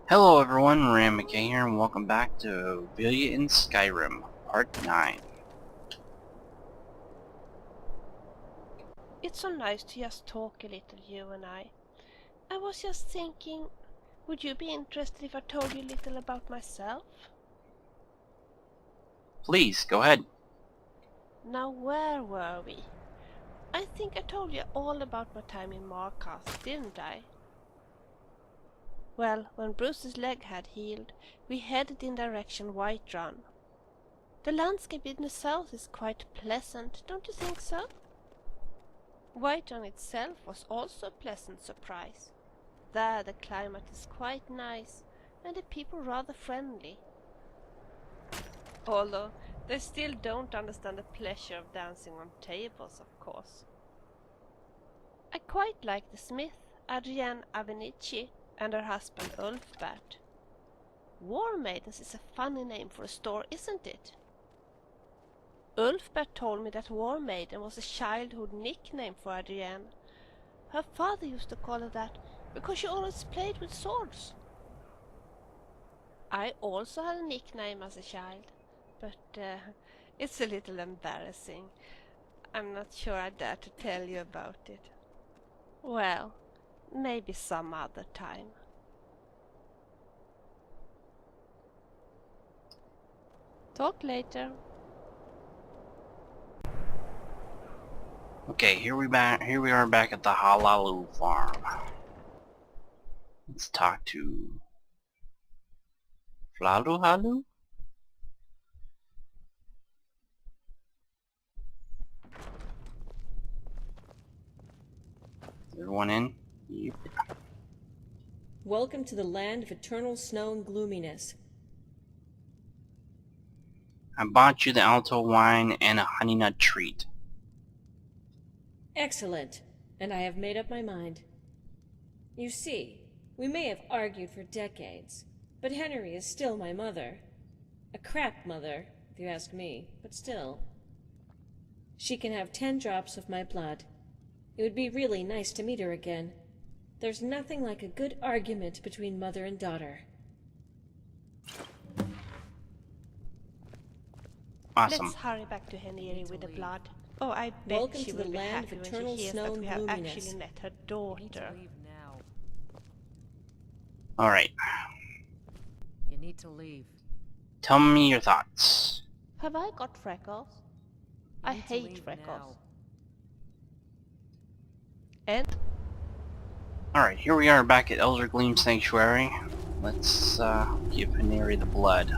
Hello everyone, Ram McKay here, and welcome back to Vilja in Skyrim, Part 9. It's so nice to just talk a little, you and I. I was just thinking, would you be interested if I told you a little about myself? Please, go ahead. Now, where were we? I think I told you all about my time in Marcas, didn't I? Well, when Bruce's leg had healed, we headed in direction Whiterun. The landscape in the south is quite pleasant, don't you think so? Whiterun itself was also a pleasant surprise. There the climate is quite nice, and the people rather friendly. Although they still don't understand the pleasure of dancing on tables, of course. I quite like the smith, Adrienne Avenici, and her husband Ulfbert. War Maidens is a funny name for a store, isn't it? Ulfbert told me that War Maiden was a childhood nickname for Adrienne. Her father used to call her that because she always played with swords. I also had a nickname as a child, but it's a little embarrassing. I'm not sure I dare to tell you about it. Well, maybe some other time. Talk later. Okay, here we are back at the Halalu farm. Let's talk to Flalu. Is everyone in? Yep. Welcome to the land of eternal snow and gloominess. I bought you the Alto wine and a honey nut treat. Excellent, and I have made up my mind. You see, we may have argued for decades, but Henry is still my mother. A crap mother, if you ask me, but still. She can have 10 drops of my blood. It would be really nice to meet her again. There's nothing like a good argument between mother and daughter. Awesome. Let's hurry back to Henry with the blood. Oh, I bet Welcome she to will the be land happy of when eternal she hears snow that and we have gloominess. actually met her daughter. Alright, You need to leave. tell me your thoughts. Have I got freckles? You I need to hate leave freckles. now. And Alright, here we are back at Elder Gleam Sanctuary. Let's give Haneri the blood.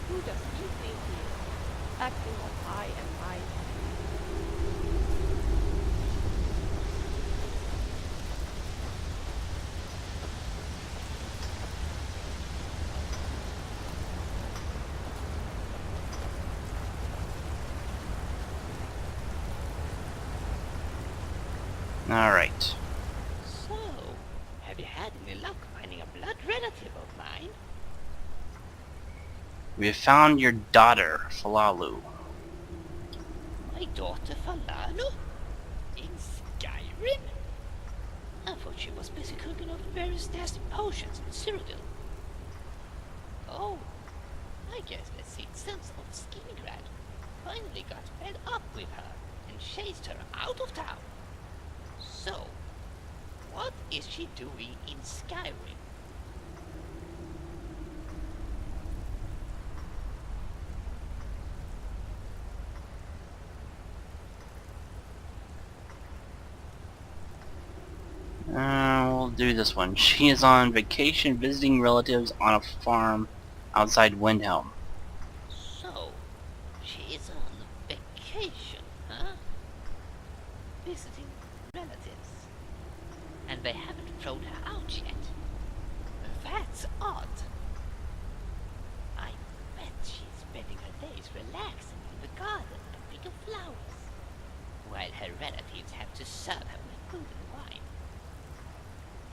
who does he think he is? Acting all high and mighty. Alright. So, have you had any luck finding a blood relative of mine? We have found your daughter, Falalu. My daughter Falalu? In Skyrim? I thought she was busy cooking up various nasty potions in Cyrodiil. Oh, I guess the citizens of Skingrad finally got fed up with her and chased her out of town. So, what is she doing in Skyrim? We'll do this one. She is on vacation visiting relatives on a farm outside Windhelm. So, she is on vacation, huh? Visiting relatives. And they haven't thrown her out yet. That's odd. I bet she's spending her days relaxing in the garden and picking flowers, while her relatives to serve her with food and wine.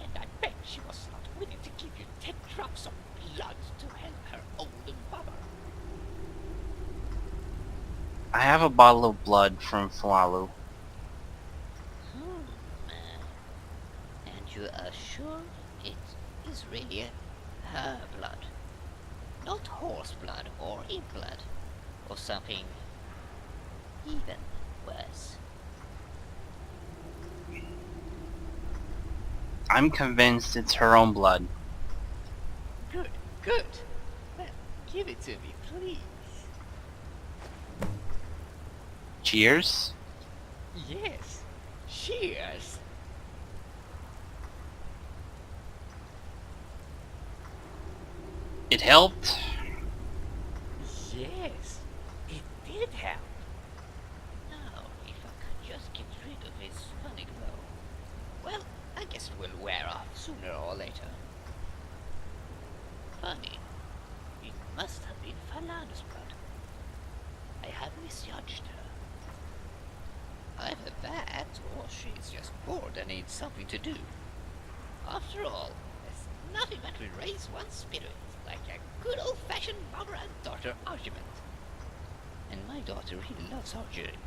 And I bet she was not willing to give you 10 drops of blood to help her older mother. I have a bottle of blood from Falalu. And you are sure it is really her blood? Not horse blood or imp blood, or something even worse. I'm convinced it's her own blood. Good, good. Well, give it to me, please. Cheers? Yes, cheers. It helped? Yes, it did help. Now, if I could just get rid of his funny glow. Well, I guess it will wear off sooner or later. Funny. It must have been Falana's blood. I have misjudged her. Either that, or she's just bored and needs something to do. After all, there's nothing that will raise one's spirits like a good old-fashioned mother and daughter argument. And my daughter really loves archery.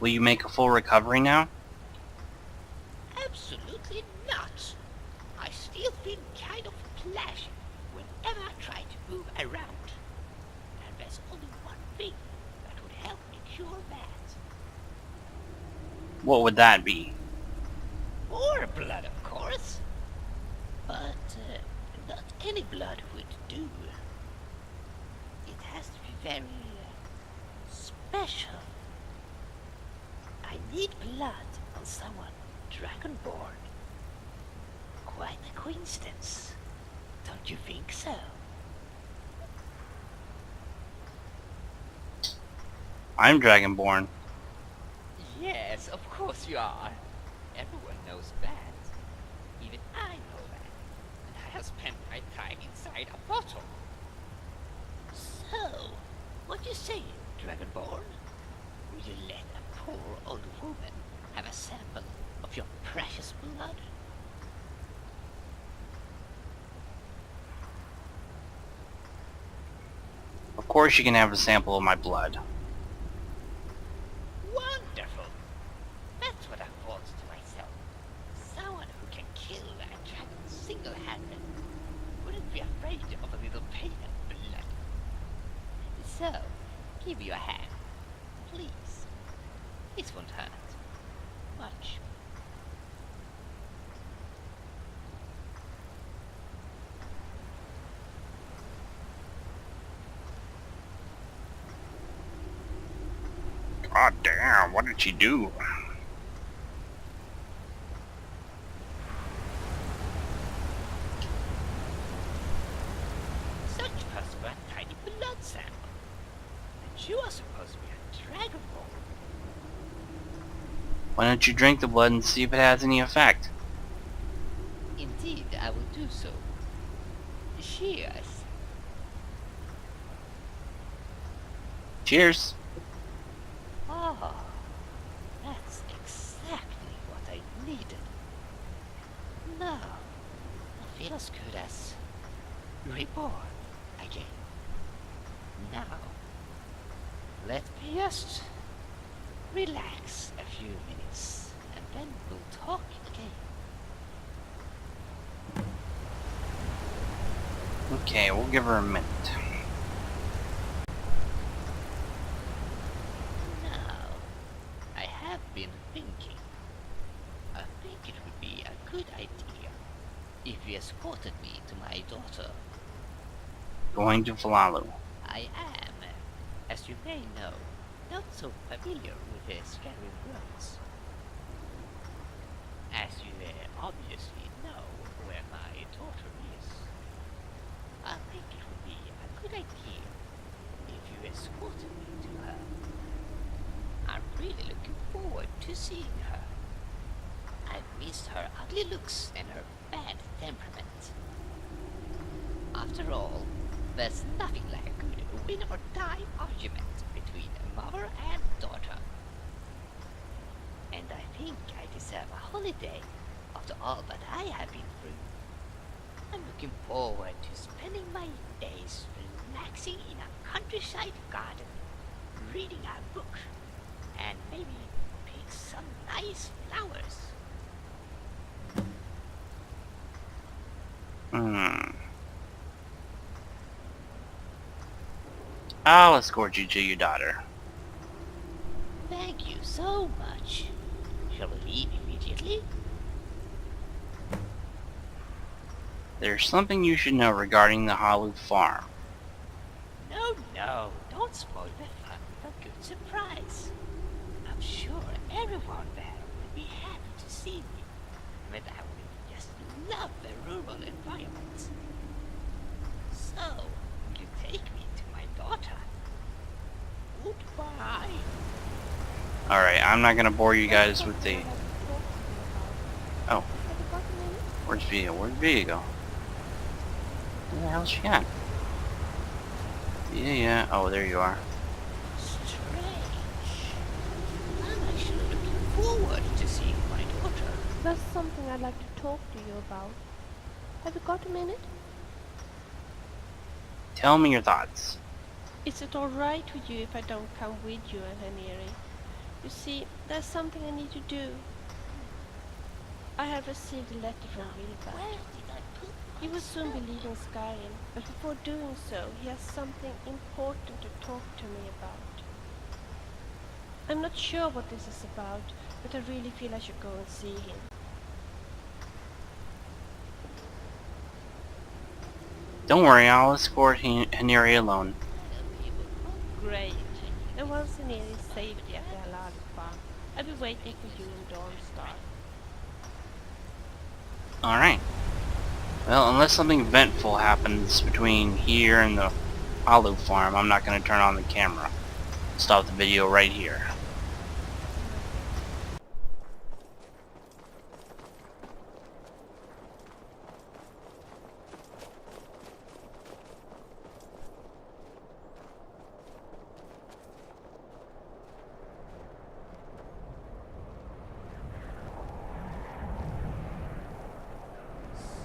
Will you make a full recovery now? Absolutely not. I still feel kind of plashy whenever I try to move around. And there's only one thing that would help me cure that. What would that be? More blood, of course. But not any blood would do. It has to be very special. I need blood on someone dragonborn. Quite a coincidence. Don't you think so? I'm Dragonborn. Yes, of course you are. Everyone knows that. Even I know that. And I have spent my time inside a bottle. So, what you say, Dragonborn? Will you let a poor old woman have a sample of your precious blood? Of course you can have a sample of my blood. Wonderful! That's what I thought to myself. Someone who can kill a dragon single-handed wouldn't be afraid of a little pain and blood. So, give me your hand, please. This won't hurt much. God damn, what did she do? Such fuss for a tiny blood sample. And you are supposed to be a dragon ball. Why don't you drink the blood and see if it has any effect? Indeed, I will do so. Cheers. Cheers. Ah, that's exactly what I needed. Now, it feels good as reborn again. Now, let me just relax a few minutes, and then we'll talk again. Okay, we'll give her a minute. Now, I have been thinking. I think it would be a good idea if you escorted me to my daughter. Going to Falalu. I am, as you may know, not so familiar with the Skyrim roads. As you obviously know where my daughter is, I think it would be a good idea if you escorted me to her. I'm really looking forward to seeing her. I've missed her ugly looks and her bad temperament. After all, there's nothing like a good win or die argument between a mom deserve a holiday after all that I have been through. I'm looking forward to spending my days relaxing in a countryside garden, reading a book, and maybe pick some nice flowers. I'll escort you to your daughter. Thank you so much. Shall we leave immediately? There's something you should know regarding the Hollow Farm. No, don't spoil the fun with a good surprise. I'm sure everyone there will be happy to see me, but I will just love the rural environment. So, will you take me to my daughter? Goodbye. Alright, I'm not gonna bore you guys with the... Oh. Where's Vilja? Where'd Vilja go? Where the hell's she at? Yeah. Oh, there you are. Strange. I'm actually looking forward to seeing my daughter. There's something I'd like to talk to you about. Have you got a minute? Tell me your thoughts. Is it alright with you if I don't come with you and Henry? You see, there's something I need to do. I have received a letter from Vilja. Where did I put He will soon be leaving Skyrim, but before doing so, he has something important to talk to me about. I'm not sure what this is about, but I really feel I should go and see him. Don't worry, I'll escort Henry alone. Great. And once Henry is safely at the Halal farm, I'll be waiting for you in Dawnstar. Alright. Well, unless something eventful happens between here and the Hollow Farm, I'm not going to turn on the camera. Stop the video right here.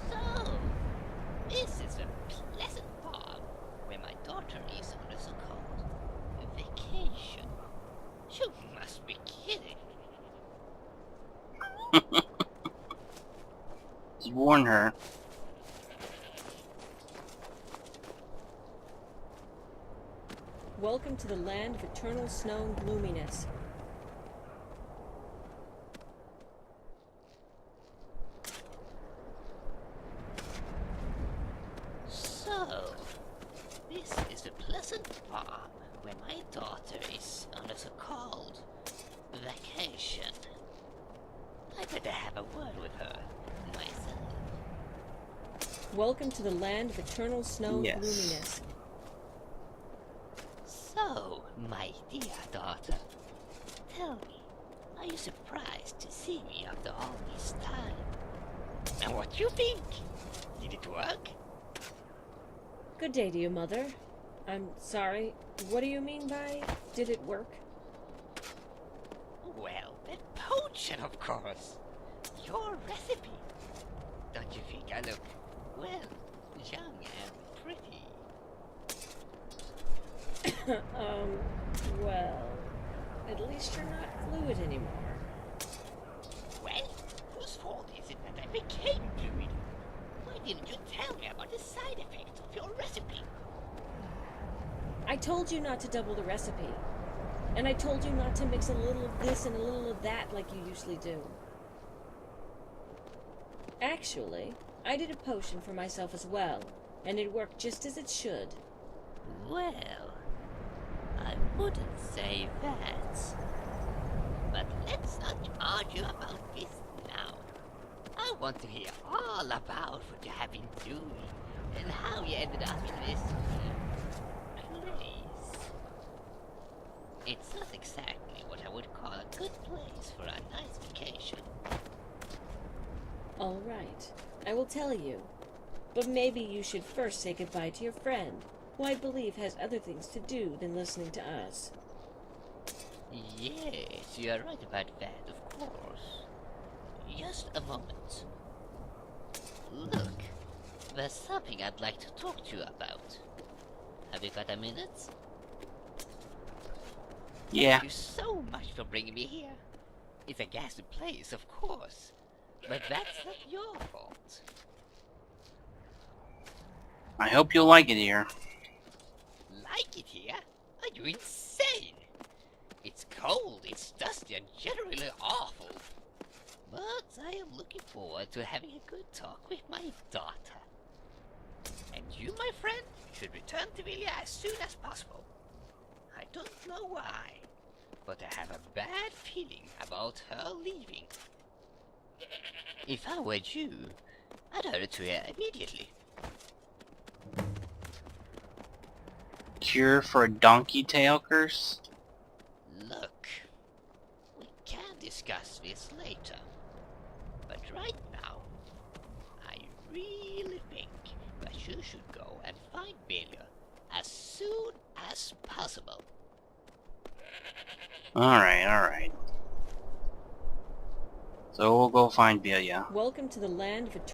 So, this is a pleasant farm where my daughter is on a so-called vacation. You must be kidding. Just warn her. Welcome to the land of eternal snow and gloominess. So, this is a pleasant farm where my daughter is on a so-called vacation. I better have a word with her myself. Welcome to the land of eternal snow Yes. and gloominess. So, my dear daughter, tell me, are you surprised to see me after all this time? And what do you think? Did it work? Good day to you, Mother. I'm sorry, what do you mean by did it work? Well, that potion, of course. Your recipe. Don't you think I look, well, young and pretty? Well, at least you're not fluid anymore. Well, whose fault is it that I became fluid? Why didn't you tell me about the side effects of your recipe? I told you not to double the recipe. And I told you not to mix a little of this and a little of that like you usually do. Actually, I did a potion for myself as well, and it worked just as it should. Well, I wouldn't say that. But let's not argue about this now. I want to hear all about what you have been doing and how you ended up in this place. It's not exactly what I would call a good place for a nice vacation. All right, I will tell you. But maybe you should first say goodbye to your friend, who I believe has other things to do than listening to us. Yes, you are right about that, of course. Just a moment. Look, there's something I'd like to talk to you about. Have you got a minute? Yeah. Thank you so much for bringing me here. It's a ghastly place, of course, but that's not your fault. I hope you'll like it here. Like it here? Are you insane? It's cold, it's dusty, and generally awful. But I am looking forward to having a good talk with my daughter. And you, my friend, should return to Vilja as soon as possible. I don't know why, but I have a bad feeling about her leaving. If I were you, I'd hurry to her immediately. Cure for a donkey tail curse? Look, we can discuss this later. But right now, I really think that you should go and find Vilja as soon as possible. Alright, alright. So we'll go find Vilja. Welcome to the land of